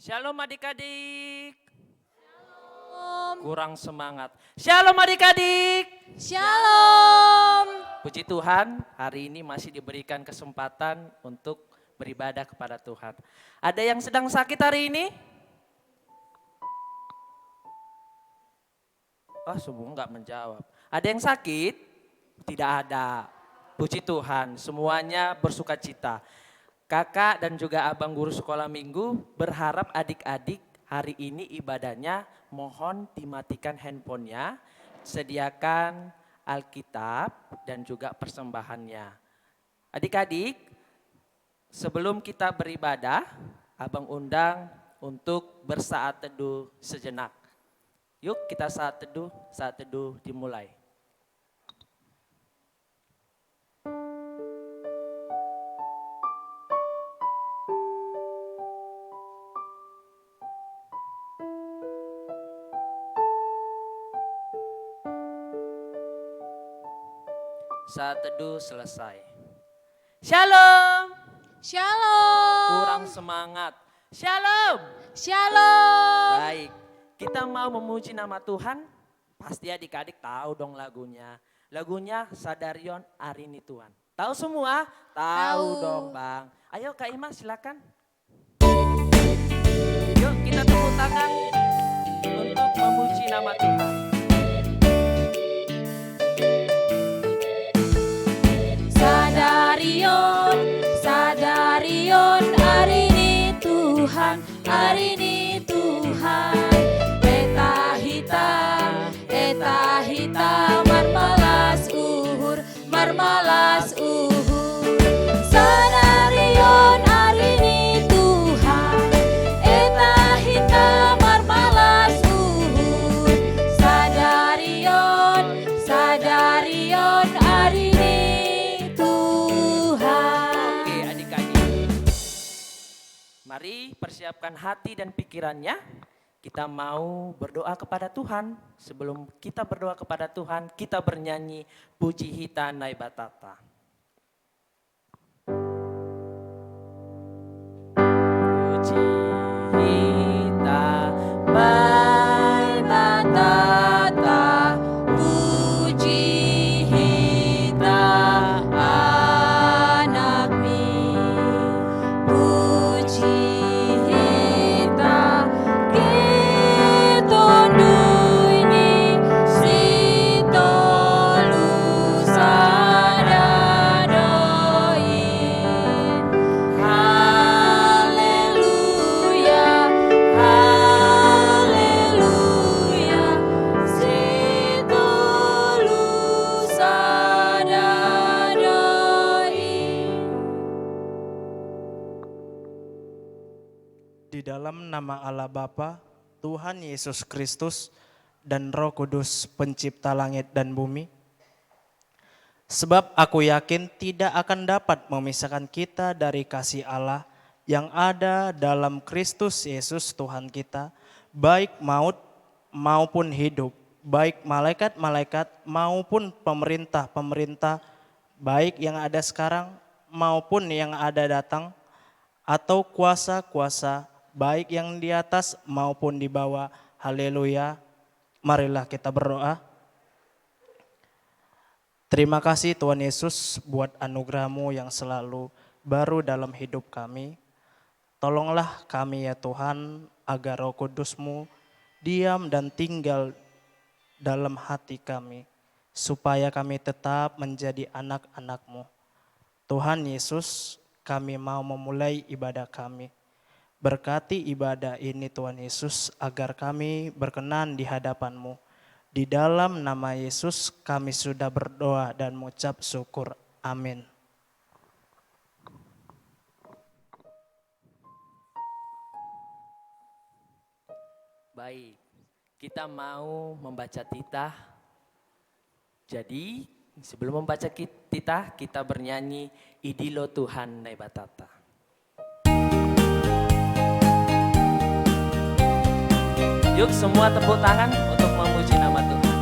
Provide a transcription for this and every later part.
Shalom adik-adik. Shalom. Kurang semangat. Shalom adik-adik. Shalom. Puji Tuhan, hari ini masih diberikan kesempatan untuk beribadah kepada Tuhan. Ada yang sedang sakit hari ini? Oh, semua enggak menjawab. Ada yang sakit? Tidak ada. Puji Tuhan, semuanya bersuka cita. Kakak dan juga abang guru sekolah minggu berharap adik-adik hari ini ibadahnya mohon dimatikan handphonenya, sediakan Alkitab dan juga persembahannya. Adik-adik, sebelum kita beribadah, abang undang untuk bersaat teduh sejenak. Yuk kita saat teduh dimulai. Saat teduh selesai. Shalom. Shalom. Kurang semangat. Shalom. Shalom. Baik, kita mau memuji nama Tuhan. Pasti adik-adik tahu dong lagunya. Lagunya Sadarion Arini Tuhan. Tahu semua? Tahu dong Bang. Ayo Kak Ima silakan. Yuk kita tepuk tangan untuk memuji nama Tuhan. Sadarion, Sadarion, Arini Tuhan, Arini Tuhan. Eta hita, marmalas uhur. Sadarion, Arini Tuhan, eta hita, marmalas uhur. Sadarion, Sadarion, Arini Tuhan. Oke adik-adik. Mari persiapkan hati dan pikirannya. Kita mau berdoa kepada Tuhan. Sebelum kita berdoa kepada Tuhan, kita bernyanyi Puji Hita Nai Batata. Puji Hita Nai Batata, puji hita anakmi, puji hita kitonduyni sitolu sadadoi. Haleluya, haleluya, sitolu sadadoi. Di dalam nama Allah Bapa, Tuhan Yesus Kristus, dan Roh Kudus pencipta langit dan bumi. Sebab aku yakin tidak akan dapat memisahkan kita dari kasih Allah yang ada dalam Kristus Yesus Tuhan kita, baik maut maupun hidup, baik malaikat-malaikat maupun pemerintah-pemerintah, baik yang ada sekarang maupun yang ada datang, atau kuasa-kuasa, baik yang di atas maupun di bawah. Haleluya. Marilah kita berdoa. Terima kasih Tuhan Yesus buat anugerah-Mu yang selalu baru dalam hidup kami. Tolonglah kami ya Tuhan agar Roh Kudus-Mu diam dan tinggal dalam hati kami. Supaya kami tetap menjadi anak-anak-Mu. Tuhan Yesus, kami mau memulai ibadah kami. Berkati ibadah ini Tuhan Yesus agar kami berkenan di hadapan-Mu. Di dalam nama Yesus kami sudah berdoa dan mengucap syukur. Amin. Baik, kita mau membaca titah. Jadi sebelum membaca titah, kita bernyanyi Idilo Tuhan Nai Batata. Yuk semua tepuk tangan untuk memuji nama Tuhan.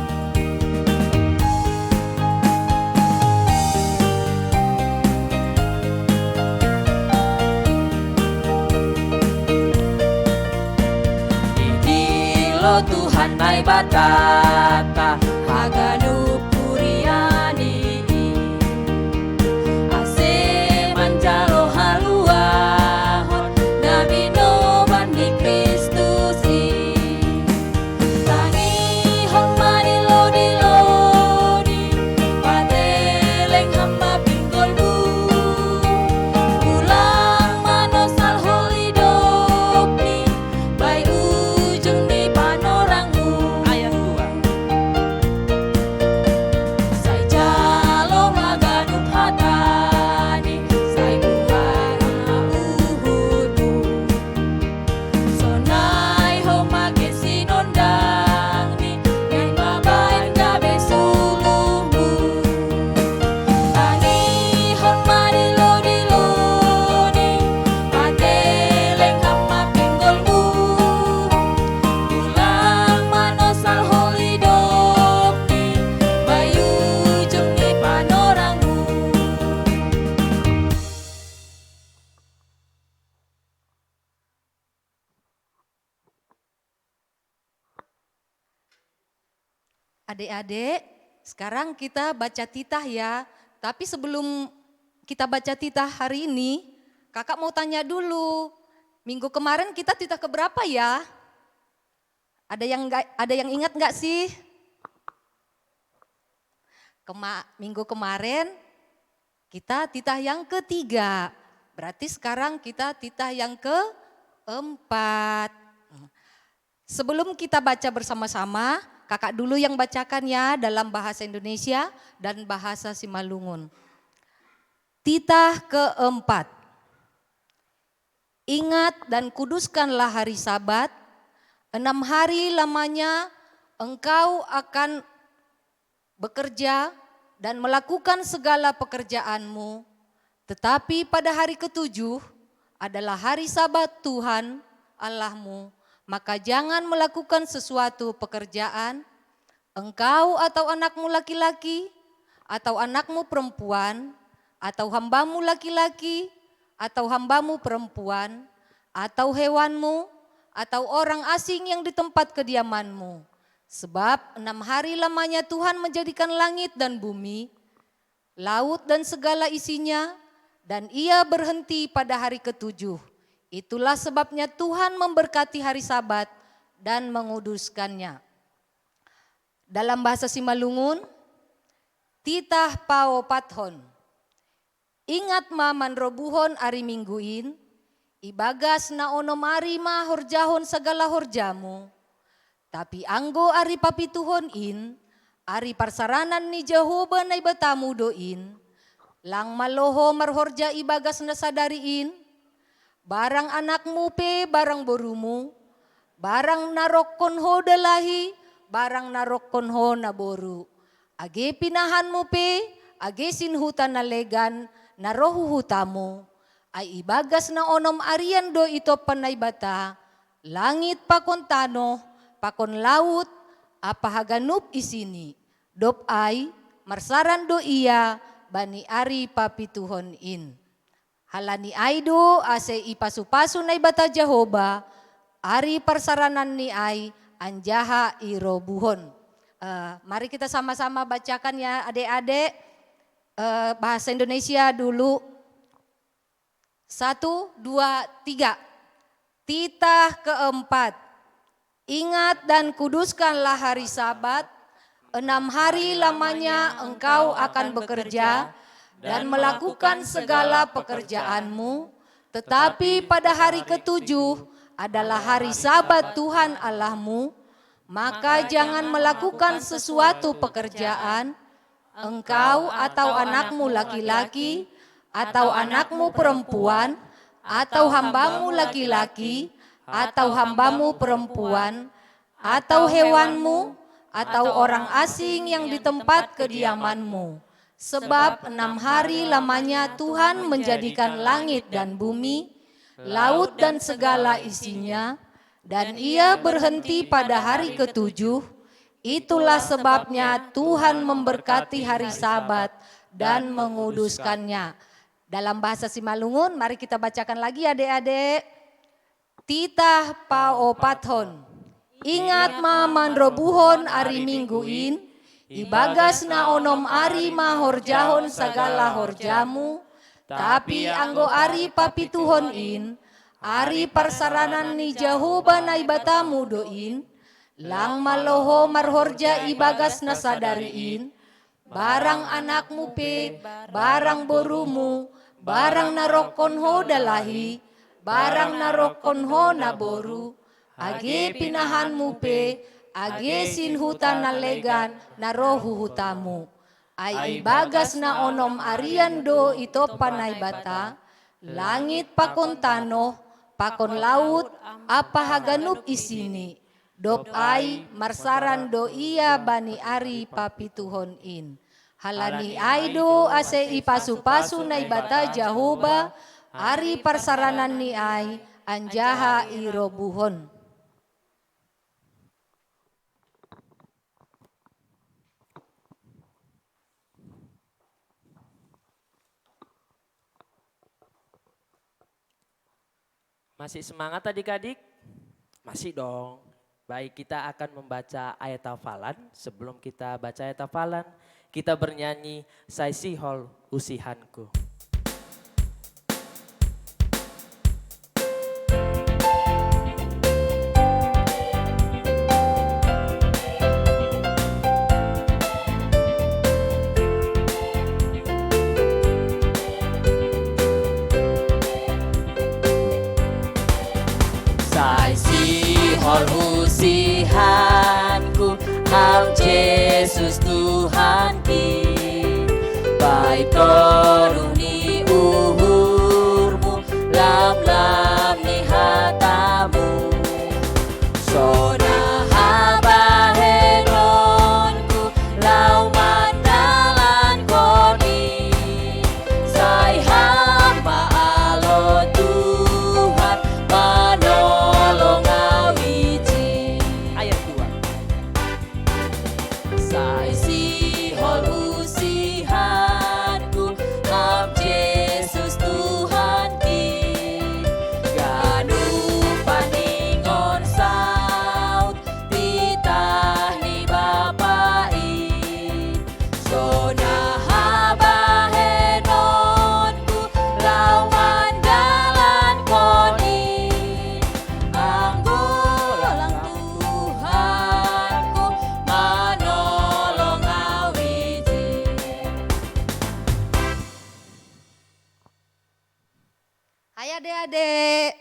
lo Tuhan nai batata haganu puriani ase manjalo haluahon nabi no bandi Kristusi tangi hon mani lodi lodi pateleng hamba pinggolmu ulang manosal holidopni bai ujung di panorangmu Ayat 2. sai jalo magadup hatani sai buhay uhudu sonai ho mage sinondangni yang babain gabe sulungmu tangi hon mari lodi lodi pateleng hama pinggolmu ulang manosal holidopni bayu ujung di panorangmu. Adik-adik, sekarang kita baca titah ya. Tapi sebelum kita baca titah hari ini, kakak mau tanya dulu. Minggu kemarin kita titah keberapa ya? Ada yang ingat nggak sih? Minggu kemarin kita titah yang ketiga. Berarti sekarang kita titah yang keempat. Sebelum kita baca bersama-sama, kakak dulu yang bacakan ya dalam bahasa Indonesia dan bahasa Simalungun. Titah keempat. Ingat dan kuduskanlah hari Sabat, 6 hari lamanya engkau akan bekerja dan melakukan segala pekerjaanmu. Tetapi pada hari ketujuh adalah hari Sabat Tuhan Allahmu. Maka jangan melakukan sesuatu pekerjaan, engkau atau anakmu laki-laki, atau anakmu perempuan, atau hambamu laki-laki, atau hambamu perempuan, atau hewanmu, atau orang asing yang di tempat kediamanmu. Sebab 6 hari lamanya Tuhan menjadikan langit dan bumi, laut dan segala isinya, dan ia berhenti pada hari ketujuh. Itulah sebabnya Tuhan memberkati hari Sabat dan menguduskannya. Dalam bahasa Simalungun, titah pao pathon. Ingat ma manrobuhon ari mingguin, ibagas na ono mari ma horjahon segala horjamu. Tapi anggo ari papituhon in, ari parsaranan ni Jehovah na ibatamu doin, lang maloho marhorja ibagas na sadariin, barang anakmu pe barang borumu, barang narokon ho dalahi, barang narokon ho naboru. Age pinahanmu pe, age sinhutan na legan, narohu hutamu. Ay ibagas na onom arian do ito panay bata, langit pakon tano, pakon laut, apahaganup isini. Dop ay, marsaran do iya, bani ari papituhon in. Halani aido ase ipasu-pasu na ibata Jehovah, ari parsaranan ni ay anjaha irobuhon. Mari kita sama-sama bacakan ya adik-adik, bahasa Indonesia dulu. 1, 2, 3. Titah keempat. Ingat dan kuduskanlah hari Sabat, 6 hari lamanya engkau akan bekerja dan melakukan segala pekerjaanmu, tetapi pada hari ketujuh adalah hari Sabat Tuhan Allahmu, maka jangan melakukan sesuatu pekerjaan, engkau atau anakmu laki-laki, atau anakmu perempuan, atau hambamu laki-laki, atau hambamu perempuan, atau hewanmu, atau orang asing yang di tempat kediamanmu. Sebab 6 hari lamanya Tuhan menjadikan langit dan bumi, laut dan segala isinya, dan ia berhenti pada hari ketujuh. Itulah sebabnya Tuhan memberkati hari Sabat dan menguduskannya. Dalam bahasa Simalungun, mari kita bacakan lagi adik-adik. Titah pao pathon. ingat maman robuhon ari mingguin, ibagas na onom ari mahorjahon sagala horjamu, tapi anggo ari papituhon in, ari parsaranan ni Jehovah na ibatamu doin, lang maloho marhorja ibagas na sadariin, barang anakmu pe, barang borumu, barang narokon ho dalahi, barang narokon ho naboru, age pinahanmu pe, age sinhutan na legan narohu hutamu. Ay ibagas na onom arian do ito panay bata, langit pakon tanoh, pakon laut, apa haganup isini, dop ay marsaran do iya bani ari papituhon in. Halani ay do ase ipasu-pasu na ibata Jehovah, ari parsaranan ni ay anjaha irobuhon. Masih semangat adik-adik? Masih dong. Baik, kita akan membaca ayat hafalan. Sebelum kita baca ayat hafalan, kita bernyanyi Saisihol Usihanku. Saisihol usihanku, ham Yesus Tuhan ki, baik toruh ni uhurmu, lam ni hatamu, sona haba henonku, lau mandalan koni, sai hamba alo Tuhan, manolong awiji. Ayat 2. Saisihol usihanku, ham Yesus Tuhan ki, ganu paningon saut, titah ni bapai, sona haba henonku, lau mandalan koni, anggulang Tuhanku, manolong awiji. Hai adik-adik,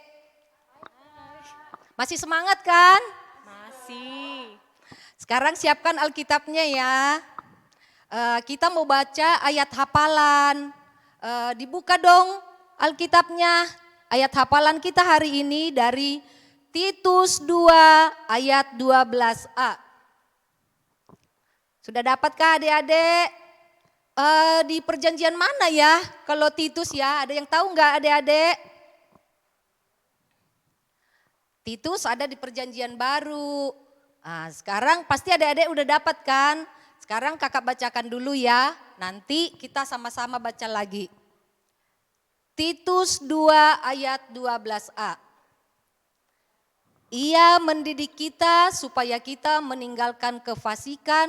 masih semangat kan? Masih. Sekarang siapkan Alkitabnya ya. Kita mau baca ayat hafalan. Dibuka dong Alkitabnya. Ayat hafalan kita hari ini dari Titus 2 ayat 12a. Sudah dapatkah adik-adik? Di perjanjian mana ya kalau Titus ya? Ada yang tahu nggak adik-adik? Titus ada di perjanjian baru. Nah, sekarang pasti adik-adik udah dapat kan? Sekarang kakak bacakan dulu ya. Nanti kita sama-sama baca lagi. Titus 2 ayat 12a. Ia mendidik kita supaya kita meninggalkan kefasikan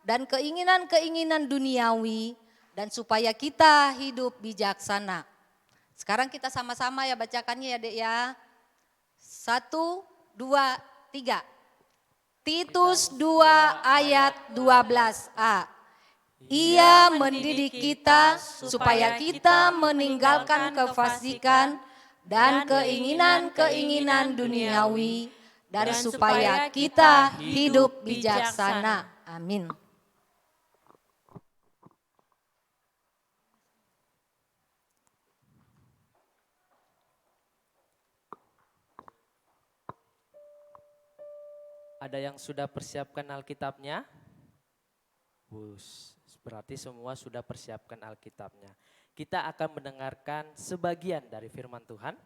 dan keinginan-keinginan duniawi dan supaya kita hidup bijaksana. Sekarang kita sama-sama ya bacakannya ya Dek ya. 1, 2, 3. Titus 2 ayat 12a. Ia mendidik kita supaya kita meninggalkan kefasikan dan keinginan-keinginan duniawi dan supaya kita hidup bijaksana. Amin. Ada yang sudah persiapkan Alkitabnya? Berarti semua sudah persiapkan Alkitabnya. Kita akan mendengarkan sebagian dari firman Tuhan.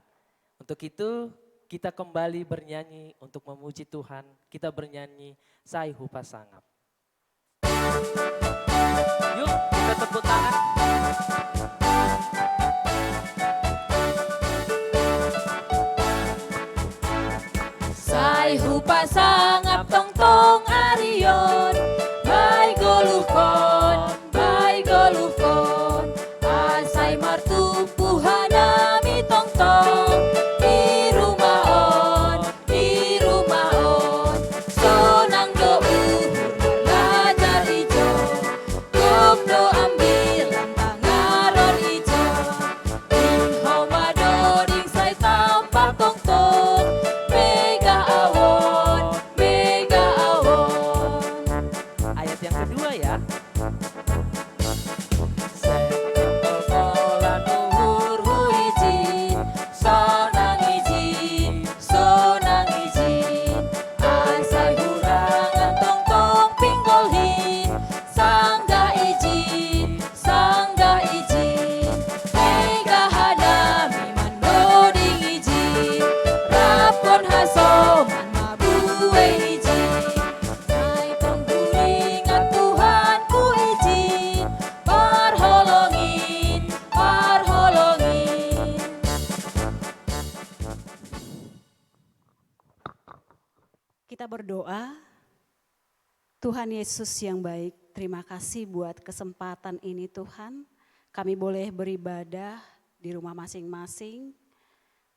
Untuk itu kita kembali bernyanyi untuk memuji Tuhan. Kita bernyanyi Saihu Pasangap. Yuk kita tepuk tangan. Saihu pasangap 2 ya. Sekolah nuhur huijin, sonang ijin, sonang ijin. Asai hurangan tong tong pinggolhin, sangga ijin, sangga ijin. Ega hadami mandoding ijin, rapon hasoman mabue ijin. Hai penggulingan Tuhan ku ijin, parholongin, parholongin. Kita berdoa. Tuhan Yesus yang baik, terima kasih buat kesempatan ini Tuhan. Kami boleh beribadah di rumah masing-masing.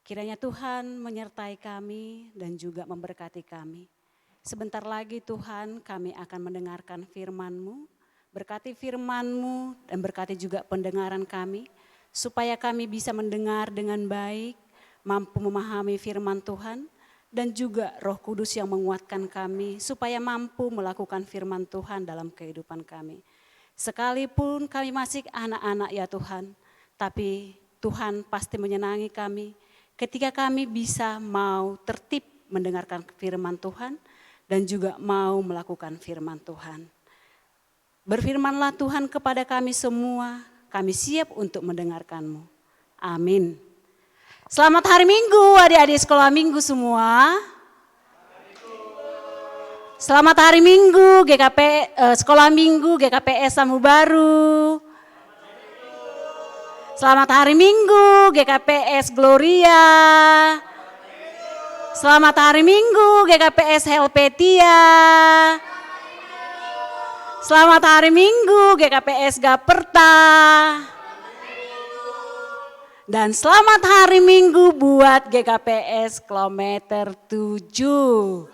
Kiranya Tuhan menyertai kami dan juga memberkati kami. Sebentar lagi Tuhan kami akan mendengarkan firman-Mu. Berkati firman-Mu dan berkati juga pendengaran kami. Supaya kami bisa mendengar dengan baik, mampu memahami firman Tuhan. Dan juga Roh Kudus yang menguatkan kami supaya mampu melakukan firman Tuhan dalam kehidupan kami. Sekalipun kami masih anak-anak ya Tuhan, tapi Tuhan pasti menyenangi kami ketika kami bisa mau tertib mendengarkan firman Tuhan dan juga mau melakukan firman Tuhan. Berfirmanlah Tuhan kepada kami semua, kami siap untuk mendengarkan-Mu. Amin. Selamat hari Minggu adik-adik sekolah minggu semua. Selamat hari Minggu sekolah minggu GKPS Samu Baru. Selamat hari Minggu GKPS Gloria. Selamat hari Minggu GKPS Helvetia. Selamat hari Minggu GKPS Gaperta. Dan selamat hari Minggu buat GKPS kilometer 7.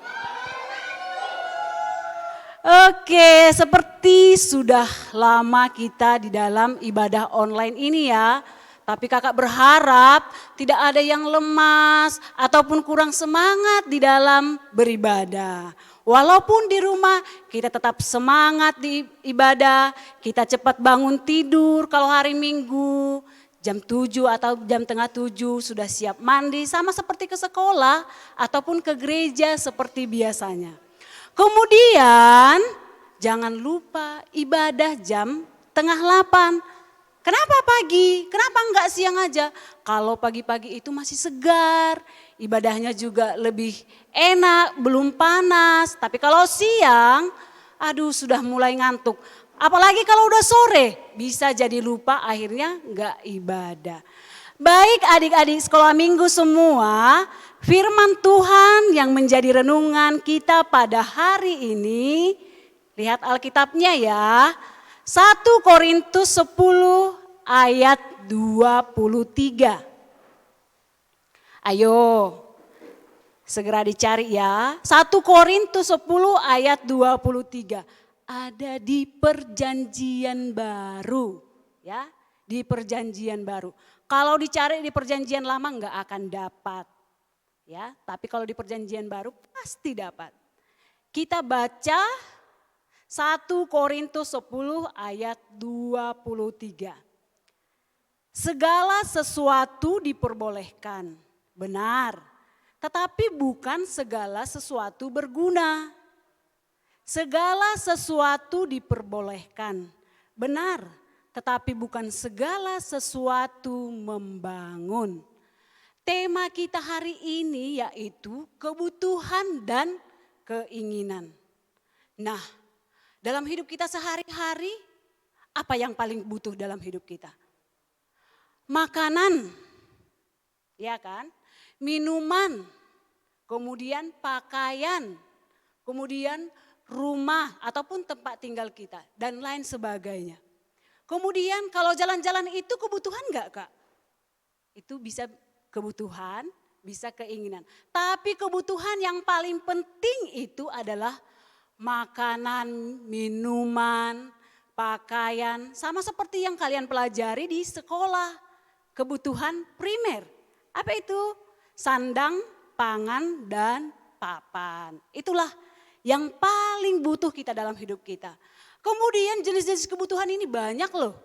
Oke, seperti sudah lama kita di dalam ibadah online ini ya. Tapi kakak berharap tidak ada yang lemas ataupun kurang semangat di dalam beribadah. Walaupun di rumah kita tetap semangat di ibadah, kita cepat bangun tidur kalau hari Minggu. Jam 7 atau jam tengah 7 sudah siap mandi sama seperti ke sekolah ataupun ke gereja seperti biasanya. Kemudian jangan lupa ibadah jam tengah 8. Kenapa pagi? Kenapa enggak siang aja? Kalau pagi-pagi itu masih segar, ibadahnya juga lebih enak, belum panas. Tapi kalau siang, aduh sudah mulai ngantuk. Apalagi kalau udah sore, bisa jadi lupa akhirnya enggak ibadah. Baik adik-adik sekolah minggu semua, firman Tuhan yang menjadi renungan kita pada hari ini, lihat Alkitabnya ya, 1 Korintus 10 ayat 23. Ayo, segera dicari ya, 1 Korintus 10 ayat 23. Ada di perjanjian baru ya, di perjanjian baru. Kalau dicari di perjanjian lama enggak akan dapat ya, tapi kalau di perjanjian baru pasti dapat. Kita baca 1 Korintus 10 ayat 23. Segala sesuatu diperbolehkan, benar, tetapi bukan segala sesuatu berguna. Segala sesuatu diperbolehkan, benar, tetapi bukan segala sesuatu membangun. Tema kita hari ini yaitu kebutuhan dan keinginan. Nah, dalam hidup kita sehari-hari, apa yang paling butuh dalam hidup kita? Makanan, ya kan? Minuman, kemudian pakaian, kemudian rumah ataupun tempat tinggal kita dan lain sebagainya. Kemudian kalau jalan-jalan itu kebutuhan enggak Kak? Itu bisa kebutuhan, bisa keinginan. Tapi kebutuhan yang paling penting itu adalah makanan, minuman, pakaian. Sama seperti yang kalian pelajari di sekolah. Kebutuhan primer. Apa itu? Sandang, pangan, dan papan. Itulah yang paling butuh kita dalam hidup kita. Kemudian jenis-jenis kebutuhan ini banyak loh.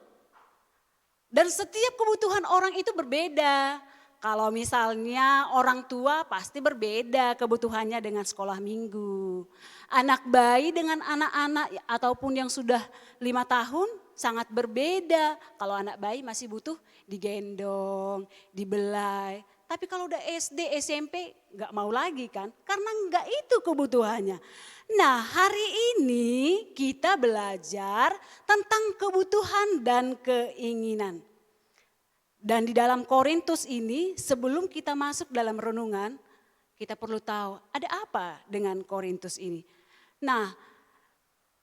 Dan setiap kebutuhan orang itu berbeda. Kalau misalnya orang tua pasti berbeda kebutuhannya dengan sekolah minggu. Anak bayi dengan anak-anak ataupun yang sudah 5 tahun sangat berbeda. Kalau anak bayi masih butuh digendong, dibelai. Tapi kalau udah SD, SMP gak mau lagi kan, karena gak itu kebutuhannya. Nah hari ini kita belajar tentang kebutuhan dan keinginan. Dan di dalam Korintus ini sebelum kita masuk dalam renungan, kita perlu tahu ada apa dengan Korintus ini. Nah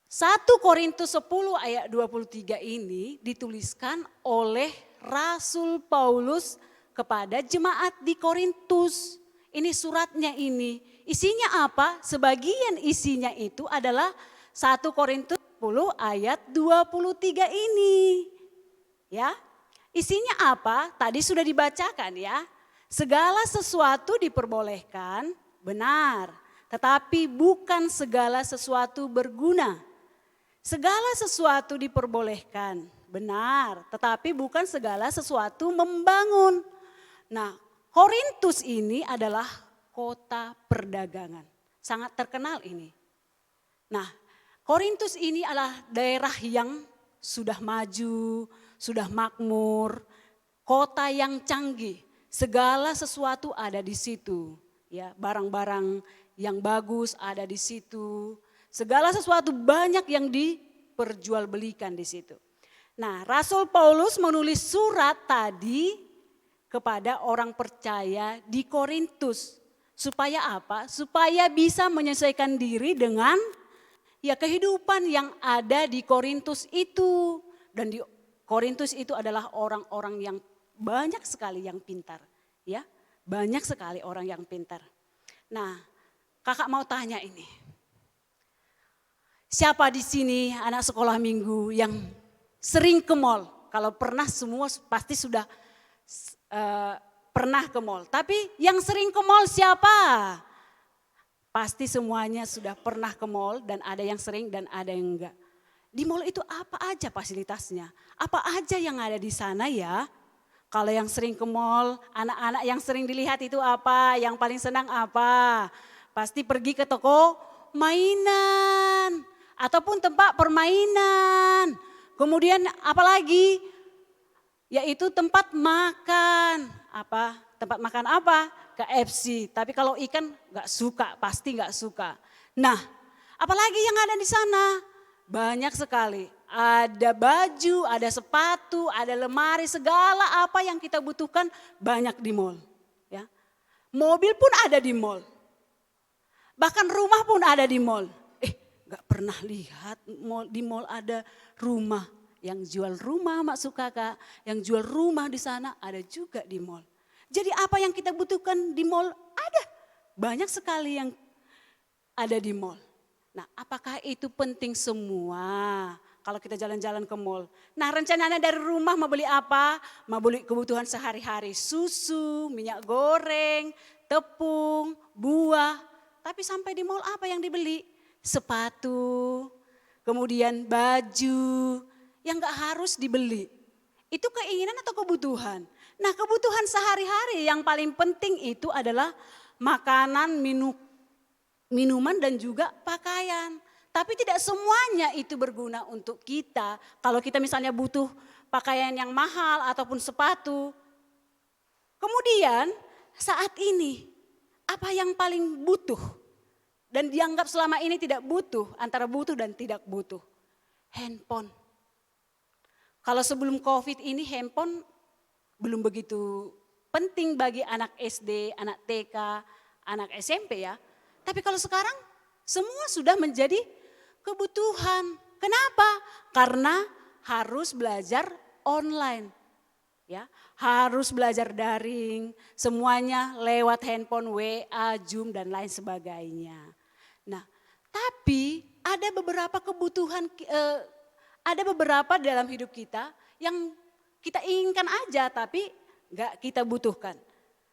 1 Korintus 10 ayat 23 ini dituliskan oleh Rasul Paulus kepada jemaat di Korintus. Ini suratnya ini. Isinya apa? Sebagian isinya itu adalah 1 Korintus 10 ayat 23 ini. Ya. Isinya apa? Tadi sudah dibacakan ya. Segala sesuatu diperbolehkan, benar. Tetapi bukan segala sesuatu berguna. Segala sesuatu diperbolehkan, benar. Tetapi bukan segala sesuatu membangun. Nah, Korintus ini adalah kota perdagangan. Sangat terkenal ini. Nah, Korintus ini adalah daerah yang sudah maju, sudah makmur, kota yang canggih. Segala sesuatu ada di situ. Ya, barang-barang yang bagus ada di situ. Segala sesuatu banyak yang diperjualbelikan di situ. Nah, Rasul Paulus menulis surat tadi kepada orang percaya di Korintus. Supaya apa? Supaya bisa menyesuaikan diri dengan ya kehidupan yang ada di Korintus itu. Dan di Korintus itu adalah orang-orang yang banyak sekali yang pintar. Ya, banyak sekali orang yang pintar. Nah, kakak mau tanya ini. Siapa di sini anak sekolah minggu yang sering ke mall? Kalau pernah semua pasti sudah pernah ke mall. Tapi yang sering ke mall siapa? Pasti semuanya sudah pernah ke mall dan ada yang sering dan ada yang enggak. Di mall itu apa aja fasilitasnya? Apa aja yang ada di sana ya? Kalau yang sering ke mall, anak-anak yang sering dilihat itu apa? Yang paling senang apa? Pasti pergi ke toko mainan ataupun tempat permainan. Kemudian apalagi? Yaitu tempat makan. Apa? Tempat makan apa? KFC. Tapi kalau ikan gak suka, pasti gak suka. Nah, apalagi yang ada di sana? Banyak sekali. Ada baju, ada sepatu, ada lemari, segala apa yang kita butuhkan banyak di mall. Ya. Mobil pun ada di mall. Bahkan rumah pun ada di mall. Gak pernah lihat di mall ada rumah. Yang jual rumah maksud kakak, yang jual rumah di sana ada juga di mall. Jadi apa yang kita butuhkan di mall ada. Banyak sekali yang ada di mall. Nah, apakah itu penting semua kalau kita jalan-jalan ke mall? Nah, rencananya dari rumah mau beli apa? Mau beli kebutuhan sehari-hari, susu, minyak goreng, tepung, buah. Tapi sampai di mall apa yang dibeli? Sepatu, kemudian baju yang gak harus dibeli. Itu keinginan atau kebutuhan? Nah, kebutuhan sehari-hari yang paling penting itu adalah makanan, minuman dan juga pakaian. Tapi tidak semuanya itu berguna untuk kita. Kalau kita misalnya butuh pakaian yang mahal ataupun sepatu. Kemudian saat ini apa yang paling butuh? Dan dianggap selama ini tidak butuh, antara butuh dan tidak butuh. Handphone. Kalau sebelum COVID ini handphone belum begitu penting bagi anak SD, anak TK, anak SMP ya. Tapi kalau sekarang semua sudah menjadi kebutuhan. Kenapa? Karena harus belajar online. Ya, harus belajar daring, semuanya lewat handphone, WA, Zoom dan lain sebagainya. Nah, tapi ada beberapa kebutuhan, ada beberapa dalam hidup kita yang kita inginkan aja tapi gak kita butuhkan.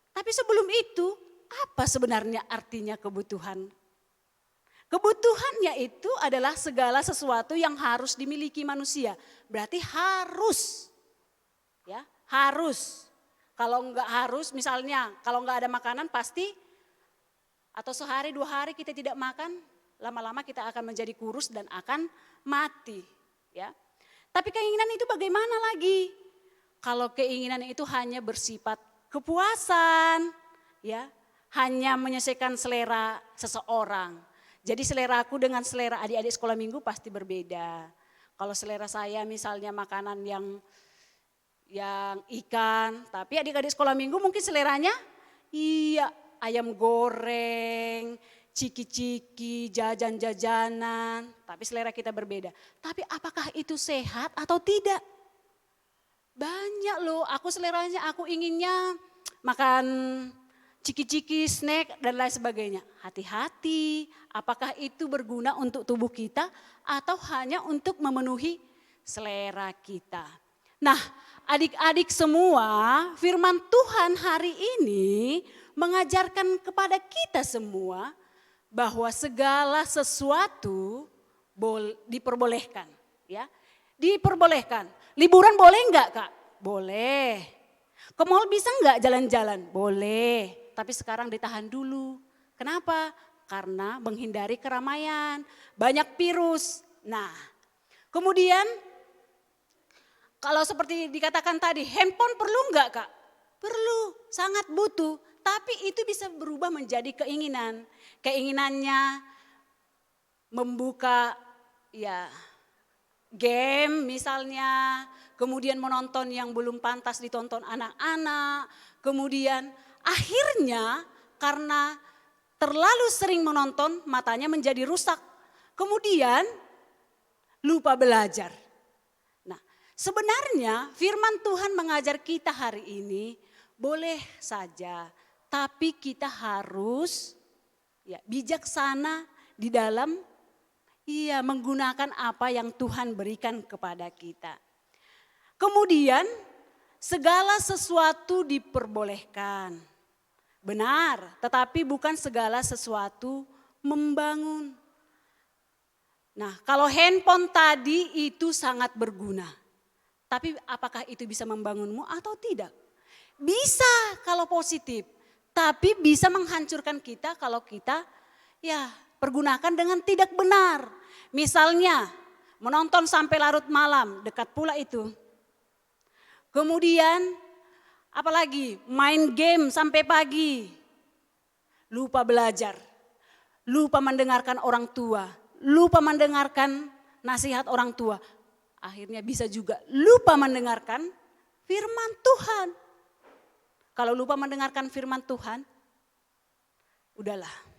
Tapi sebelum itu, apa sebenarnya artinya kebutuhan? Kebutuhannya itu adalah segala sesuatu yang harus dimiliki manusia. Berarti harus, ya harus. Kalau enggak harus, misalnya kalau enggak ada makanan pasti, atau sehari 2 hari kita tidak makan, lama-lama kita akan menjadi kurus dan akan mati. Ya. Tapi keinginan itu bagaimana lagi? Kalau keinginan itu hanya bersifat kepuasan, ya, hanya menyelesaikan selera seseorang. Jadi seleraku dengan selera adik-adik sekolah minggu pasti berbeda. Kalau selera saya misalnya makanan yang ikan, tapi adik-adik sekolah minggu mungkin seleranya iya ayam goreng, ciki-ciki, jajan-jajanan, tapi selera kita berbeda. Tapi apakah itu sehat atau tidak? Banyak loh, aku seleranya aku inginnya makan ciki-ciki, snack dan lain sebagainya. Hati-hati, apakah itu berguna untuk tubuh kita atau hanya untuk memenuhi selera kita. Nah, adik-adik semua, firman Tuhan hari ini mengajarkan kepada kita semua bahwa segala sesuatu diperbolehkan, ya. Diperbolehkan. Liburan boleh enggak, Kak? Boleh. Ke mall bisa enggak jalan-jalan? Boleh. Tapi sekarang ditahan dulu. Kenapa? Karena menghindari keramaian, banyak virus. Nah, kemudian kalau seperti dikatakan tadi, handphone perlu enggak, Kak? Perlu, sangat butuh. Tapi itu bisa berubah menjadi keinginan. Keinginannya membuka ya game misalnya, kemudian menonton yang belum pantas ditonton anak-anak, kemudian akhirnya karena terlalu sering menonton matanya menjadi rusak, kemudian lupa belajar. Nah, sebenarnya firman Tuhan mengajar kita hari ini boleh saja, tapi kita harus ya bijaksana di dalam menggunakan apa yang Tuhan berikan kepada kita. Kemudian segala sesuatu diperbolehkan. Benar, tetapi bukan segala sesuatu membangun. Nah, kalau handphone tadi itu sangat berguna. Tapi apakah itu bisa membangunmu atau tidak? Bisa kalau positif, tapi bisa menghancurkan kita kalau kita pergunakan dengan tidak benar. Misalnya menonton sampai larut malam, dekat pula itu. Kemudian apalagi main game sampai pagi, lupa belajar, lupa mendengarkan orang tua, lupa mendengarkan nasihat orang tua. Akhirnya bisa juga lupa mendengarkan firman Tuhan. Kalau lupa mendengarkan firman Tuhan, udahlah.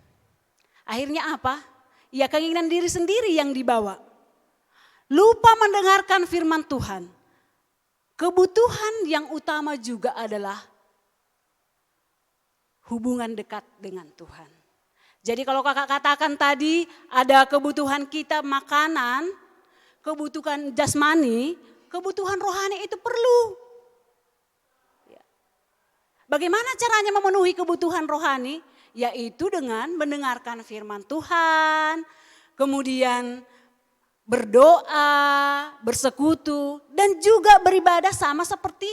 Akhirnya apa? Ya keinginan diri sendiri yang dibawa. Lupa mendengarkan firman Tuhan. Kebutuhan yang utama juga adalah hubungan dekat dengan Tuhan. Jadi kalau kakak katakan tadi ada kebutuhan kita makanan, kebutuhan jasmani, kebutuhan rohani itu perlu. Bagaimana caranya memenuhi kebutuhan rohani? Yaitu dengan mendengarkan firman Tuhan, kemudian berdoa, bersekutu, dan juga beribadah sama seperti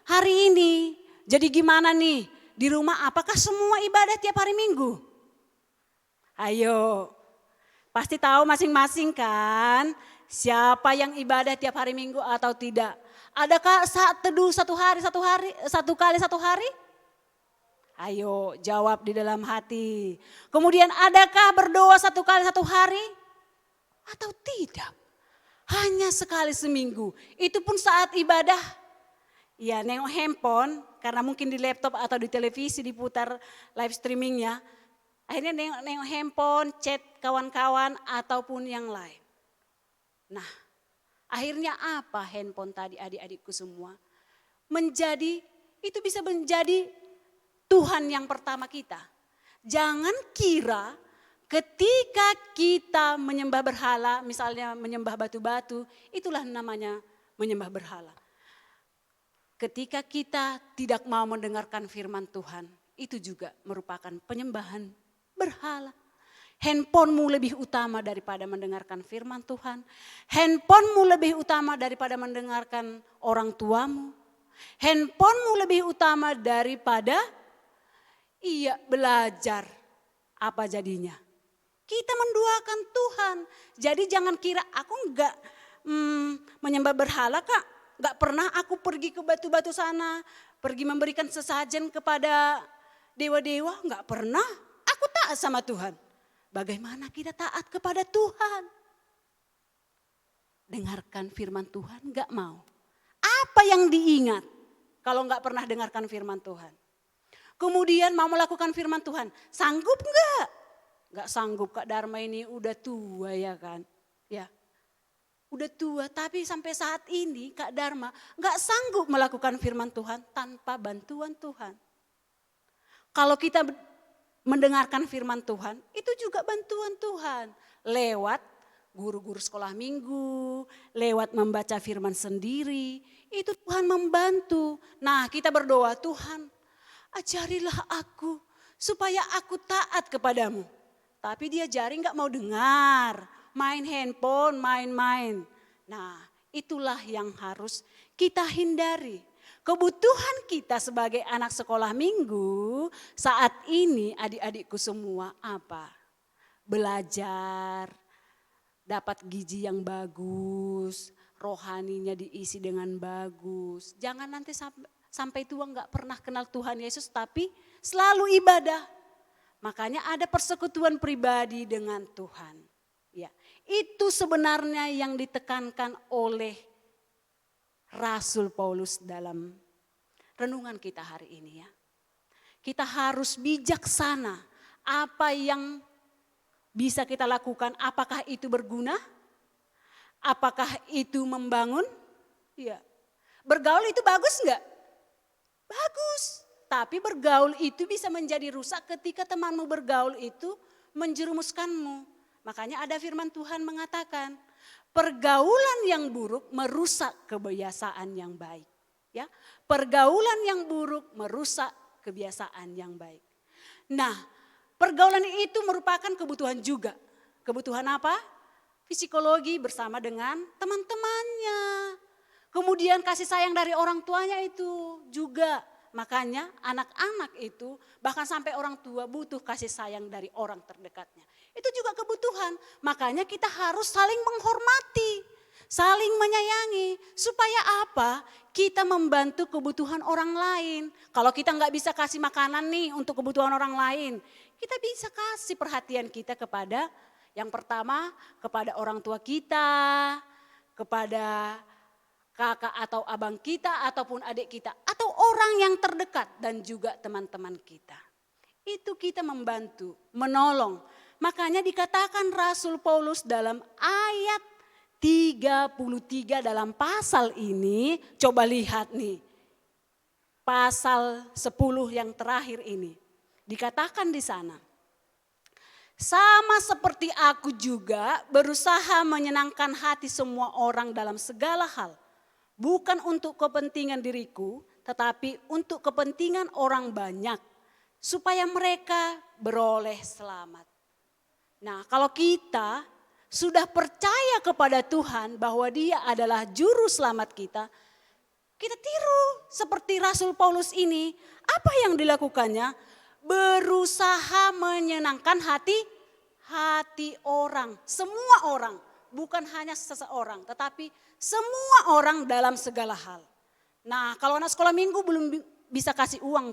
hari ini. Jadi gimana nih di rumah, apakah semua ibadah tiap hari Minggu? Ayo, pasti tahu masing-masing kan siapa yang ibadah tiap hari Minggu atau tidak. Adakah saat teduh satu kali satu hari? Ayo jawab di dalam hati. Kemudian adakah berdoa 1 kali 1 hari? Atau tidak? Hanya sekali seminggu. Itu pun saat ibadah. Ya nengok handphone karena mungkin di laptop atau di televisi diputar live streamingnya. Akhirnya nengok handphone, chat kawan-kawan ataupun yang lain. Nah akhirnya apa handphone tadi adik-adikku semua? Itu bisa menjadi Tuhan yang pertama kita. Jangan kira ketika kita menyembah berhala, misalnya menyembah batu-batu, itulah namanya menyembah berhala. Ketika kita tidak mau mendengarkan firman Tuhan, itu juga merupakan penyembahan berhala. Handphonemu lebih utama daripada mendengarkan firman Tuhan. Handphonemu lebih utama daripada mendengarkan orang tuamu. Handphonemu lebih utama daripada belajar. Apa jadinya? Kita menduakan Tuhan. Jadi jangan kira aku enggak menyembah berhala Kak. Enggak pernah aku pergi ke batu-batu sana. Pergi memberikan sesajen kepada dewa-dewa. Enggak pernah. Aku taat sama Tuhan. Bagaimana kita taat kepada Tuhan? Dengarkan firman Tuhan enggak mau. Apa yang diingat kalau enggak pernah dengarkan firman Tuhan? Kemudian mau melakukan firman Tuhan. Sanggup enggak? Enggak sanggup, Kak Dharma ini udah tua ya kan. Ya, udah tua tapi sampai saat ini Kak Dharma enggak sanggup melakukan firman Tuhan tanpa bantuan Tuhan. Kalau kita mendengarkan firman Tuhan itu juga bantuan Tuhan. Lewat guru-guru sekolah minggu, lewat membaca firman sendiri, itu Tuhan membantu. Nah kita berdoa, Tuhan ajarilah aku supaya aku taat kepadamu. Tapi dia jari gak mau dengar, main handphone, main-main. Nah itulah yang harus kita hindari. Kebutuhan kita sebagai anak sekolah minggu saat ini adik-adikku semua apa? Belajar, dapat gizi yang bagus, rohaninya diisi dengan bagus. Jangan nanti sampai tua gak pernah kenal Tuhan Yesus tapi selalu ibadah. Makanya ada persekutuan pribadi dengan Tuhan. Ya, itu sebenarnya yang ditekankan oleh Rasul Paulus dalam renungan kita hari ini ya. Kita harus bijaksana. Apa yang bisa kita lakukan, apakah itu berguna? Apakah itu membangun? Ya. Bergaul itu bagus enggak? Bagus. Tapi bergaul itu bisa menjadi rusak ketika temanmu bergaul itu menjerumuskanmu. Makanya ada firman Tuhan mengatakan, pergaulan yang buruk merusak kebiasaan yang baik. Ya, pergaulan yang buruk merusak kebiasaan yang baik. Nah, pergaulan itu merupakan kebutuhan juga. Kebutuhan apa? Psikologi bersama dengan teman-temannya. Kemudian kasih sayang dari orang tuanya itu juga. Makanya anak-anak itu bahkan sampai orang tua butuh kasih sayang dari orang terdekatnya. Itu juga kebutuhan. Makanya kita harus saling menghormati, saling menyayangi. Supaya apa? Kita membantu kebutuhan orang lain. Kalau kita nggak bisa kasih makanan nih untuk kebutuhan orang lain, kita bisa kasih perhatian kita kepada yang pertama kepada orang tua kita, kepada kakak atau abang kita ataupun adik kita atau orang yang terdekat dan juga teman-teman kita. Itu kita membantu, menolong. Makanya dikatakan Rasul Paulus dalam ayat 33 dalam pasal ini, coba lihat nih. Pasal 10 yang terakhir ini. Dikatakan di sana. Sama seperti aku juga berusaha menyenangkan hati semua orang dalam segala hal. Bukan untuk kepentingan diriku, tetapi untuk kepentingan orang banyak. Supaya mereka beroleh selamat. Nah, kalau kita sudah percaya kepada Tuhan bahwa Dia adalah juru selamat kita, kita tiru seperti Rasul Paulus ini. Apa yang dilakukannya? Berusaha menyenangkan hati orang, semua orang, bukan hanya seseorang, tetapi semua orang dalam segala hal. Nah, kalau anak sekolah minggu belum bisa kasih uang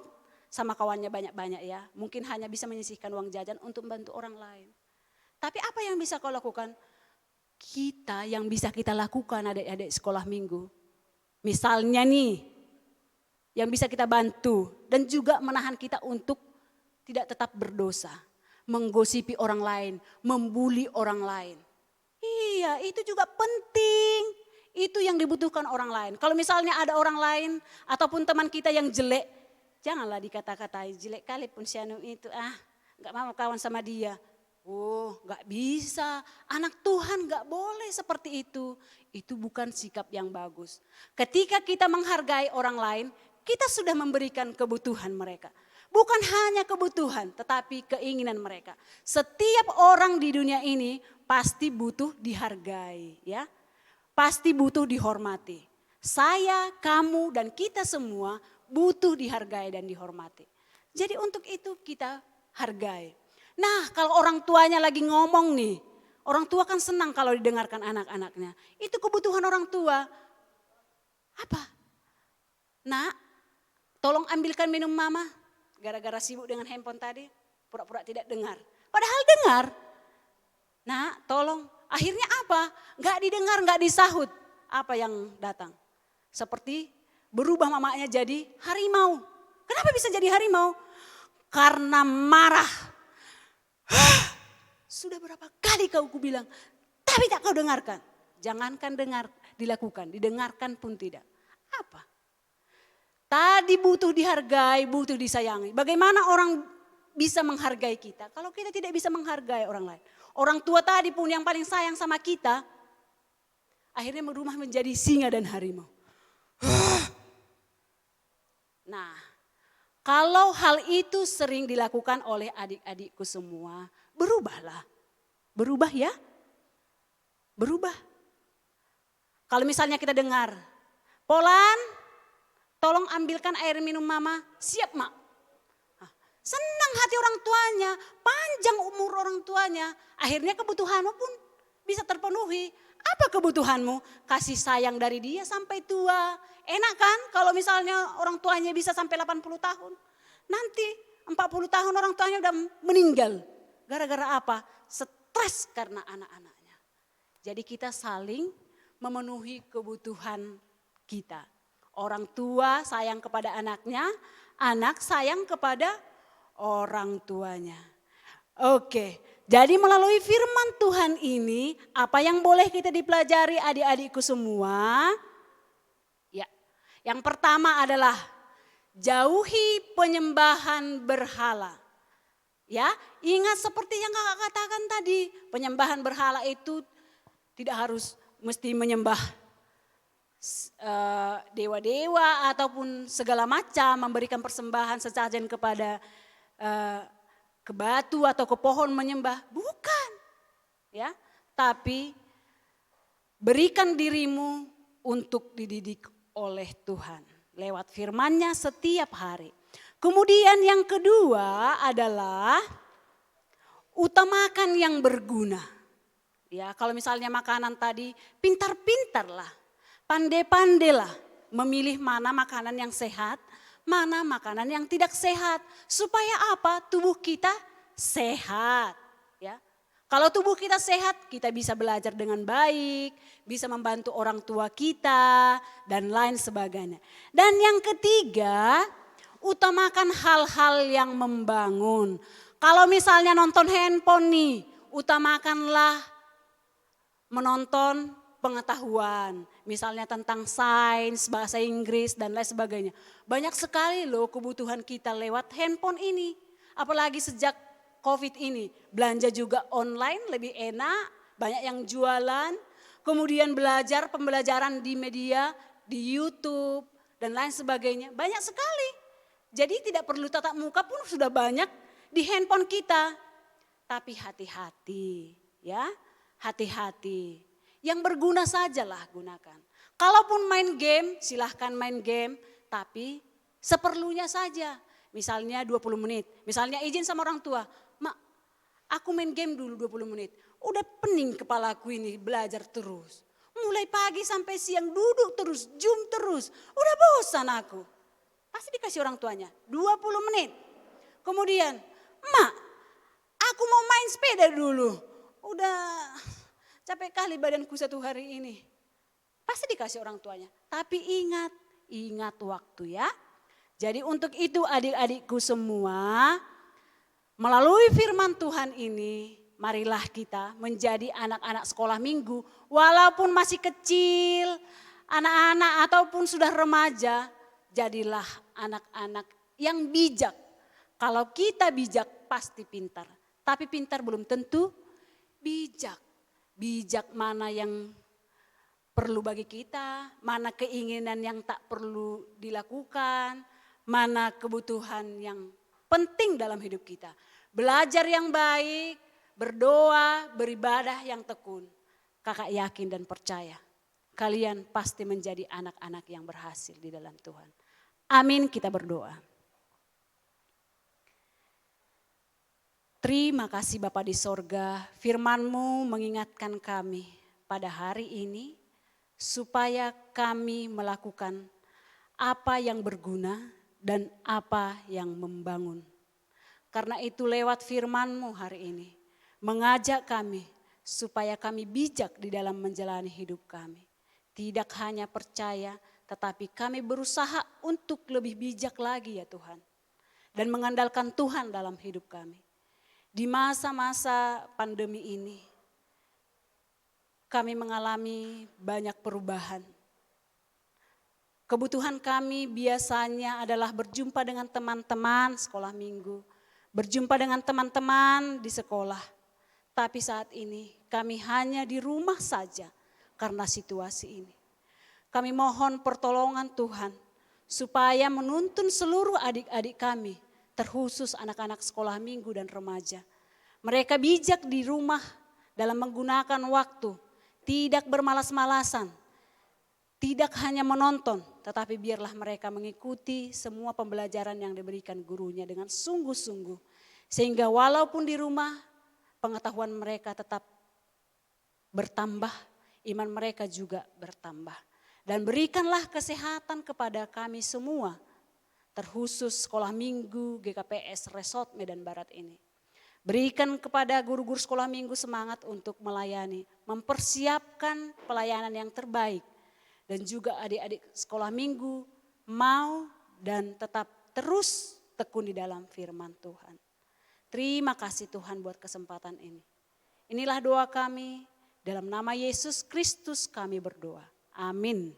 sama kawannya banyak-banyak ya, mungkin hanya bisa menyisihkan uang jajan untuk membantu orang lain. Tapi apa yang bisa kau lakukan? Kita yang bisa kita lakukan adik-adik sekolah minggu. Misalnya nih, yang bisa kita bantu dan juga menahan kita untuk tidak tetap berdosa. Menggosipi orang lain, membuli orang lain. Iya, itu juga penting. Itu yang dibutuhkan orang lain. Kalau misalnya ada orang lain ataupun teman kita yang jelek, janganlah dikata-katai jelek kali pun si anu itu. Gak mau kawan sama dia. Oh, gak bisa. Anak Tuhan gak boleh seperti itu. Itu bukan sikap yang bagus. Ketika kita menghargai orang lain, kita sudah memberikan kebutuhan mereka. Bukan hanya kebutuhan, tetapi keinginan mereka. Setiap orang di dunia ini pasti butuh dihargai, ya. Pasti butuh dihormati. Saya, kamu, dan kita semua butuh dihargai dan dihormati. Jadi untuk itu kita hargai. Nah, kalau orang tuanya lagi ngomong nih, orang tua kan senang kalau didengarkan anak-anaknya. Itu kebutuhan orang tua. Apa? Nak, tolong ambilkan minum mama. Gara-gara sibuk dengan handphone tadi, pura-pura tidak dengar. Padahal dengar. Nah, tolong. Akhirnya apa? Gak didengar, gak disahut. Apa yang datang? Seperti berubah mamanya jadi harimau. Kenapa bisa jadi harimau? Karena marah. Sudah berapa kali kau bilang, tapi tak kau dengarkan. Jangankan dengar, dilakukan, didengarkan pun tidak. Apa? Tadi butuh dihargai, butuh disayangi. Bagaimana orang bisa menghargai kita kalau kita tidak bisa menghargai orang lain? Orang tua tadi pun yang paling sayang sama kita, akhirnya berubah menjadi singa dan harimau. Nah, kalau hal itu sering dilakukan oleh adik-adikku semua, berubahlah. Berubah ya, berubah. Kalau misalnya kita dengar, Polan, tolong ambilkan air minum mama. Siap mak. Senang hati orang tuanya, panjang umur orang tuanya. Akhirnya kebutuhanmu pun bisa terpenuhi. Apa kebutuhanmu? Kasih sayang dari dia sampai tua. Enak kan kalau misalnya orang tuanya bisa sampai 80 tahun. Nanti 40 tahun orang tuanya udah meninggal. Gara-gara apa? Stres karena anak-anaknya. Jadi kita saling memenuhi kebutuhan kita. Orang tua sayang kepada anaknya, anak sayang kepada orang tuanya. Oke, jadi melalui firman Tuhan ini, apa yang boleh kita dipelajari adik-adikku semua? Ya, yang pertama adalah jauhi penyembahan berhala. Ya, ingat seperti yang kakak katakan tadi, penyembahan berhala itu tidak harus mesti menyembah dewa-dewa ataupun segala macam, memberikan persembahan sesajen kepada ke batu atau ke pohon menyembah, bukan. Ya, tapi berikan dirimu untuk dididik oleh Tuhan lewat firman-Nya setiap hari. Kemudian yang kedua adalah utamakan yang berguna. Ya, kalau misalnya makanan tadi, pintar-pintarlah. Pandai-pandailah memilih mana makanan yang sehat, mana makanan yang tidak sehat. Supaya apa? Tubuh kita sehat. Ya. Kalau tubuh kita sehat, kita bisa belajar dengan baik, bisa membantu orang tua kita, dan lain sebagainya. Dan yang ketiga, utamakan hal-hal yang membangun. Kalau misalnya nonton handphone nih, utamakanlah menonton pengetahuan, misalnya tentang sains, bahasa Inggris dan lain sebagainya. Banyak sekali loh kebutuhan kita lewat handphone ini. Apalagi sejak COVID ini, belanja juga online lebih enak, banyak yang jualan. Kemudian pembelajaran di media, di YouTube dan lain sebagainya. Banyak sekali. Jadi tidak perlu tatap muka pun sudah banyak di handphone kita. Tapi hati-hati ya, hati-hati. Yang berguna sajalah gunakan. Kalaupun main game, silahkan main game. Tapi seperlunya saja. Misalnya 20 menit. Misalnya izin sama orang tua. Mak, aku main game dulu 20 menit. Udah pening kepalaku ini belajar terus. Mulai pagi sampai siang duduk terus, zoom terus. Udah bosan aku. Pasti dikasih orang tuanya 20 menit. Kemudian, Mak, aku mau main sepeda dulu. Udah capek kali badanku satu hari ini. Pasti dikasih orang tuanya. Tapi ingat waktu ya. Jadi untuk itu adik-adikku semua, melalui firman Tuhan ini, marilah kita menjadi anak-anak sekolah minggu. Walaupun masih kecil, anak-anak ataupun sudah remaja, jadilah anak-anak yang bijak. Kalau kita bijak pasti pintar. Tapi pintar belum tentu bijak. Bijak mana yang perlu bagi kita, mana keinginan yang tak perlu dilakukan, mana kebutuhan yang penting dalam hidup kita. Belajar yang baik, berdoa, beribadah yang tekun. Kakak yakin dan percaya, kalian pasti menjadi anak-anak yang berhasil di dalam Tuhan. Amin, kita berdoa. Terima kasih Bapa di sorga, firman-Mu mengingatkan kami pada hari ini supaya kami melakukan apa yang berguna dan apa yang membangun. Karena itu lewat firman-Mu hari ini mengajak kami supaya kami bijak di dalam menjalani hidup kami. Tidak hanya percaya tetapi kami berusaha untuk lebih bijak lagi ya Tuhan. Dan mengandalkan Tuhan dalam hidup kami. Di masa-masa pandemi ini, kami mengalami banyak perubahan. Kebutuhan kami biasanya adalah berjumpa dengan teman-teman sekolah minggu, berjumpa dengan teman-teman di sekolah. Tapi saat ini kami hanya di rumah saja karena situasi ini. Kami mohon pertolongan Tuhan supaya menuntun seluruh adik-adik kami, terkhusus anak-anak sekolah minggu dan remaja. Mereka bijak di rumah dalam menggunakan waktu, tidak bermalas-malasan, tidak hanya menonton, tetapi biarlah mereka mengikuti semua pembelajaran yang diberikan gurunya dengan sungguh-sungguh. Sehingga walaupun di rumah, pengetahuan mereka tetap bertambah, iman mereka juga bertambah. Dan berikanlah kesehatan kepada kami semua, terkhusus sekolah minggu GKPS Resort Medan Barat ini. Berikan kepada guru-guru sekolah minggu semangat untuk melayani, mempersiapkan pelayanan yang terbaik. Dan juga adik-adik sekolah minggu mau dan tetap terus tekun di dalam firman Tuhan. Terima kasih Tuhan buat kesempatan ini. Inilah doa kami, dalam nama Yesus Kristus kami berdoa. Amin.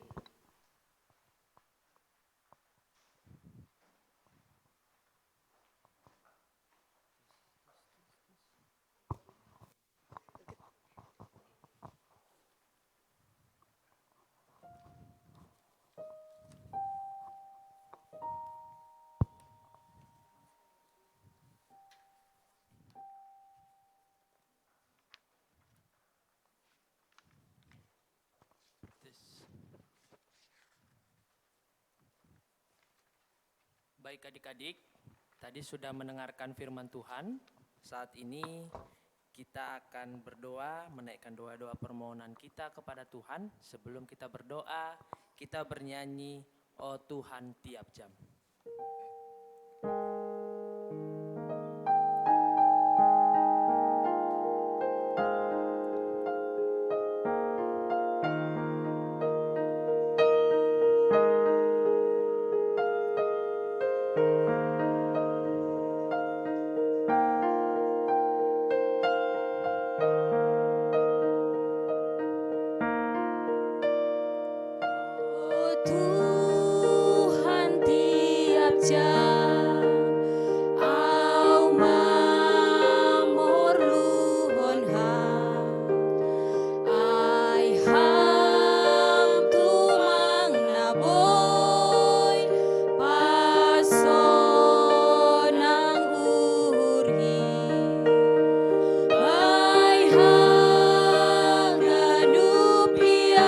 Baik adik-adik, tadi sudah mendengarkan firman Tuhan. Saat ini kita akan berdoa, menaikkan doa-doa permohonan kita kepada Tuhan. Sebelum kita berdoa, kita bernyanyi, "Oh Tuhan tiap jam." Oh Tuhan tiap jam au mamorluhon ham ai ham tumang naboy pasonang urhi ai ham nanupianan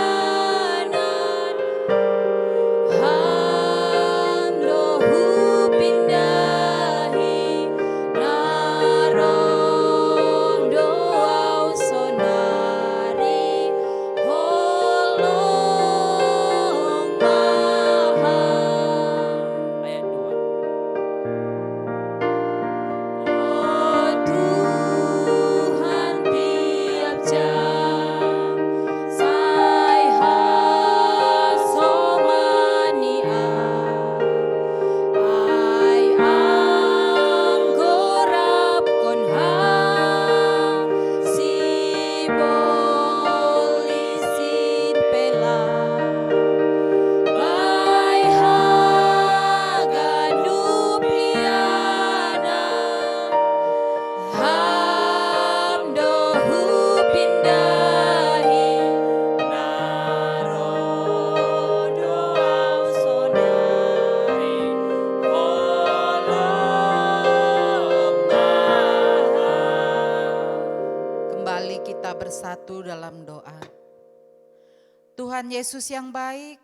Tuhan Yesus yang baik,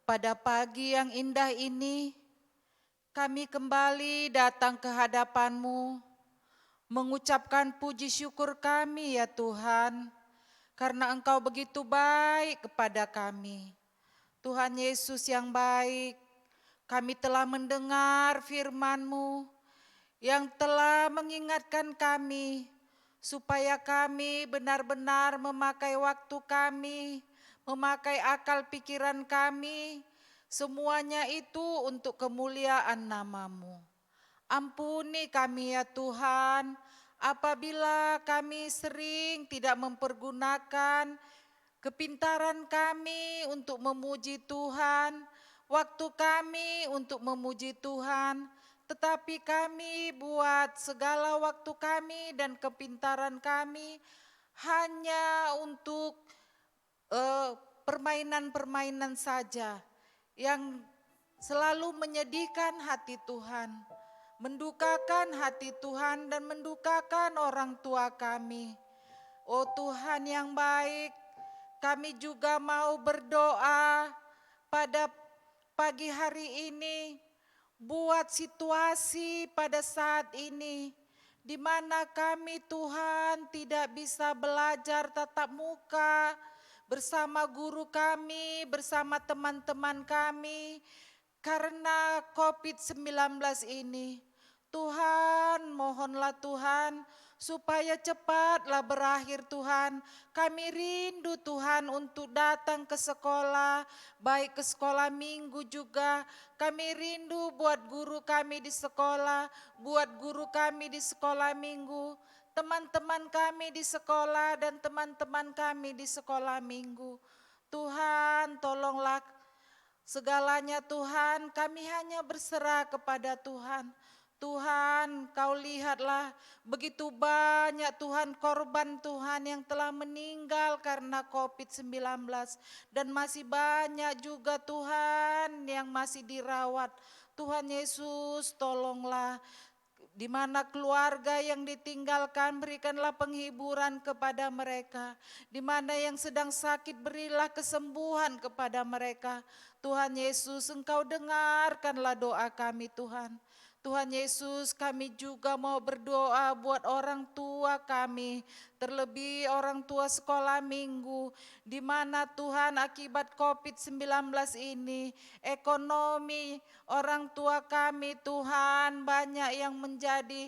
pada pagi yang indah ini, kami kembali datang ke hadapan-Mu, mengucapkan puji syukur kami ya Tuhan, karena Engkau begitu baik kepada kami. Tuhan Yesus yang baik, kami telah mendengar firman-Mu yang telah mengingatkan kami, supaya kami benar-benar memakai waktu kami, memakai akal pikiran kami, semuanya itu untuk kemuliaan nama-Mu. Ampuni kami ya Tuhan, apabila kami sering tidak mempergunakan kepintaran kami untuk memuji Tuhan, waktu kami untuk memuji Tuhan, tetapi kami buat segala waktu kami dan kepintaran kami hanya untuk permainan-permainan saja yang selalu menyedihkan hati Tuhan, mendukakan hati Tuhan dan mendukakan orang tua kami. Oh Tuhan yang baik, kami juga mau berdoa pada pagi hari ini buat situasi pada saat ini di mana kami Tuhan tidak bisa belajar tatap muka bersama guru kami, bersama teman-teman kami karena COVID-19 ini. Tuhan, mohonlah Tuhan supaya cepatlah berakhir Tuhan. Kami rindu Tuhan untuk datang ke sekolah, baik ke sekolah minggu juga. Kami rindu buat guru kami di sekolah, buat guru kami di sekolah minggu, teman-teman kami di sekolah dan teman-teman kami di sekolah minggu. Tuhan, tolonglah segalanya Tuhan, kami hanya berserah kepada Tuhan. Tuhan, Kau lihatlah begitu banyak Tuhan korban Tuhan yang telah meninggal karena COVID-19 dan masih banyak juga Tuhan yang masih dirawat. Tuhan Yesus, tolonglah di mana keluarga yang ditinggalkan, berikanlah penghiburan kepada mereka. Di mana yang sedang sakit, berilah kesembuhan kepada mereka. Tuhan Yesus, Engkau dengarkanlah doa kami Tuhan. Tuhan Yesus, kami juga mau berdoa buat orang tua kami, terlebih orang tua sekolah minggu, di mana Tuhan akibat COVID-19 ini, ekonomi orang tua kami Tuhan banyak yang menjadi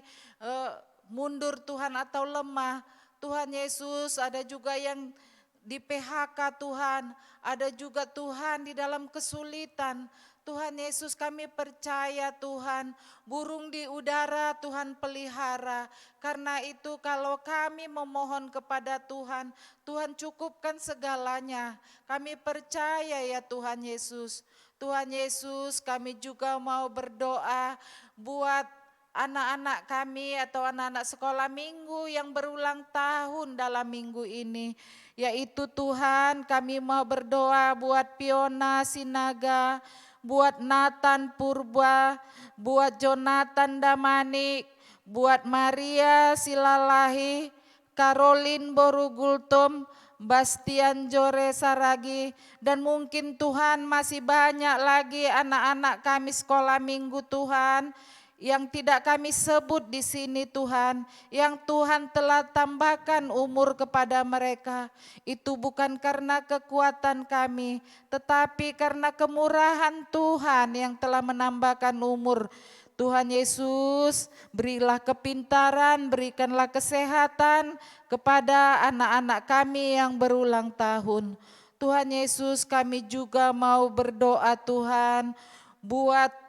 mundur Tuhan atau lemah. Tuhan Yesus, ada juga yang di PHK Tuhan, ada juga Tuhan di dalam kesulitan. Tuhan Yesus, kami percaya Tuhan, burung di udara Tuhan pelihara. Karena itu kalau kami memohon kepada Tuhan, Tuhan cukupkan segalanya. Kami percaya ya Tuhan Yesus. Tuhan Yesus, kami juga mau berdoa buat anak-anak kami atau anak-anak sekolah minggu yang berulang tahun dalam minggu ini. Yaitu Tuhan, kami mau berdoa buat Piona Sinaga, buat Nathan Purba, buat Jonathan Damanik, buat Maria Silalahi, Caroline Borugultom, Bastian Jore Saragi, dan mungkin Tuhan masih banyak lagi anak-anak kami sekolah minggu Tuhan, yang tidak kami sebut di sini Tuhan, yang Tuhan telah tambahkan umur kepada mereka. Itu bukan karena kekuatan kami, tetapi karena kemurahan Tuhan yang telah menambahkan umur. Tuhan Yesus, berilah kepintaran, berikanlah kesehatan kepada anak-anak kami yang berulang tahun. Tuhan Yesus, kami juga mau berdoa Tuhan buat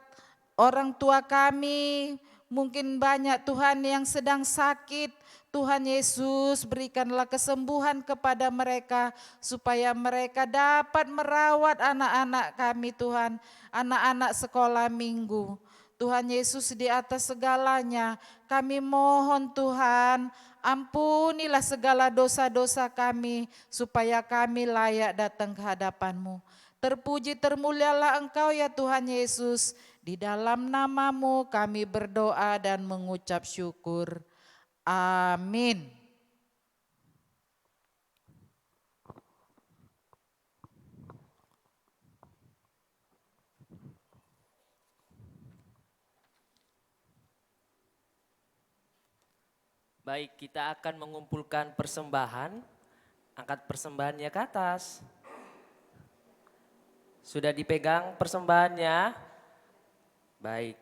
orang tua kami, mungkin banyak Tuhan yang sedang sakit. Tuhan Yesus, berikanlah kesembuhan kepada mereka supaya mereka dapat merawat anak-anak kami Tuhan, anak-anak sekolah minggu. Tuhan Yesus, di atas segalanya kami mohon Tuhan, ampunilah segala dosa-dosa kami supaya kami layak datang ke hadapan-Mu. Terpuji termulialah Engkau ya Tuhan Yesus. Di dalam nama-Mu kami berdoa dan mengucap syukur. Amin. Baik, kita akan mengumpulkan persembahan. Angkat persembahannya ke atas. Sudah dipegang persembahannya? Baik,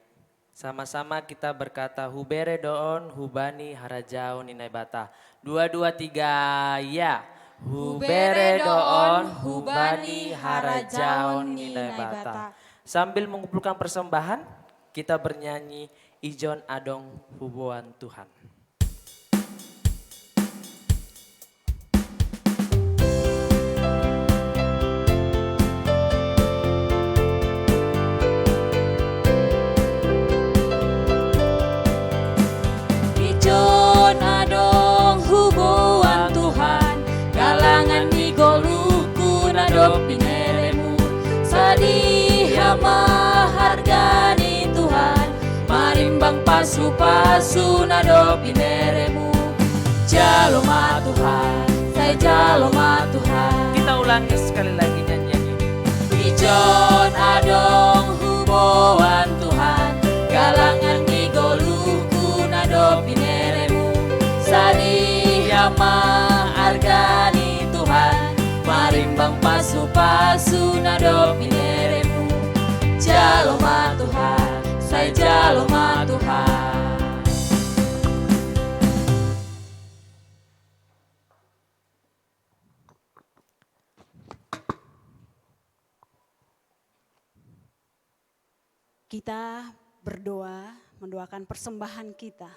sama-sama kita berkata hubere doon hubani harajao ninai bata. 2, 2, 3, ya. Hubere doon hubani harajao ninai bata. Sambil mengumpulkan persembahan, kita bernyanyi Ijon Adong Hubuan Tuhan. Ijon adong hubuan Tuhan, galangan igoluku nado pineremu, sadiha mahargani Tuhan, marimbang pasu-pasu nado pineremu. Jaloma Tuhan, saya jaloma Tuhan. Kita ulangi sekali lagi nyanyian ini. Ijon adong hubuan Tuhan, galangan igoluku nado pineremu, sadiha mahargani Tuhan, marimbang pasu-pasu nado pineremu. Jaloma Tuhan, saya jaloma Tuhan. Kita berdoa, mendoakan persembahan kita.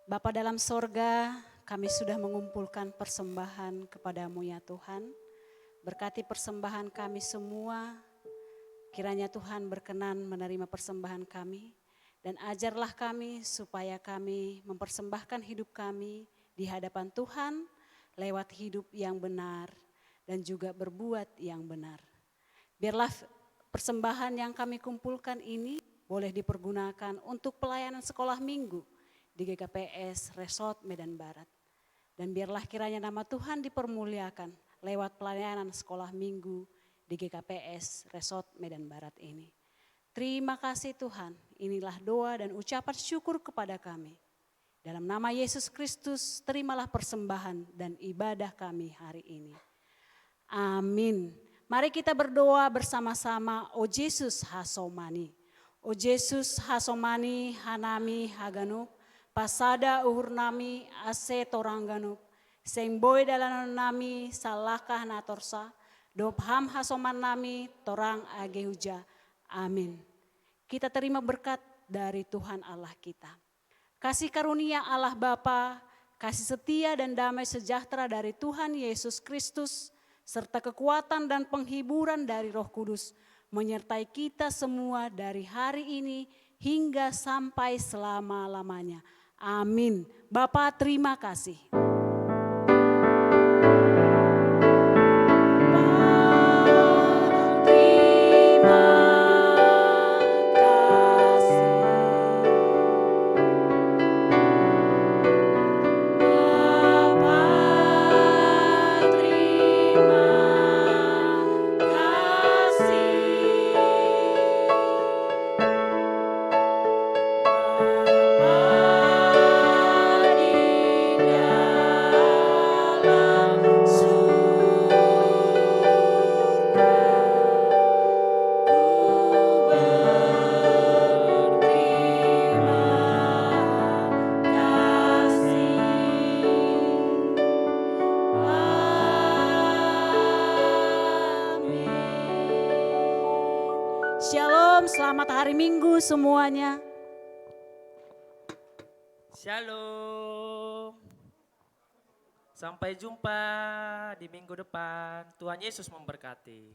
Bapa dalam sorga, kami sudah mengumpulkan persembahan kepadamu ya Tuhan. Berkati persembahan kami semua, kiranya Tuhan berkenan menerima persembahan kami. Dan ajarlah kami supaya kami mempersembahkan hidup kami di hadapan Tuhan lewat hidup yang benar dan juga berbuat yang benar. Biarlah persembahan yang kami kumpulkan ini boleh dipergunakan untuk pelayanan sekolah minggu di GKPS Resort Medan Barat. Dan biarlah kiranya nama Tuhan dipermuliakan lewat pelayanan sekolah minggu di GKPS Resort Medan Barat ini. Terima kasih Tuhan, inilah doa dan ucapan syukur kepada kami. Dalam nama Yesus Kristus, terimalah persembahan dan ibadah kami hari ini. Amin. Mari kita berdoa bersama-sama, O Yesus hasomani. O Yesus hasomani hanami haganuk, pasada uhur nami ase torangganuk, seng boy dalam nami salahkah natorsa, dobham hasoman nami torang agehuja. Amin. Kita terima berkat dari Tuhan Allah kita. Kasih karunia Allah Bapa, kasih setia dan damai sejahtera dari Tuhan Yesus Kristus, serta kekuatan dan penghiburan dari Roh Kudus menyertai kita semua dari hari ini hingga sampai selama-lamanya. Amin. Bapa terima kasih. Shalom, selamat hari Minggu semuanya. Shalom. Sampai jumpa di minggu depan. Tuhan Yesus memberkati.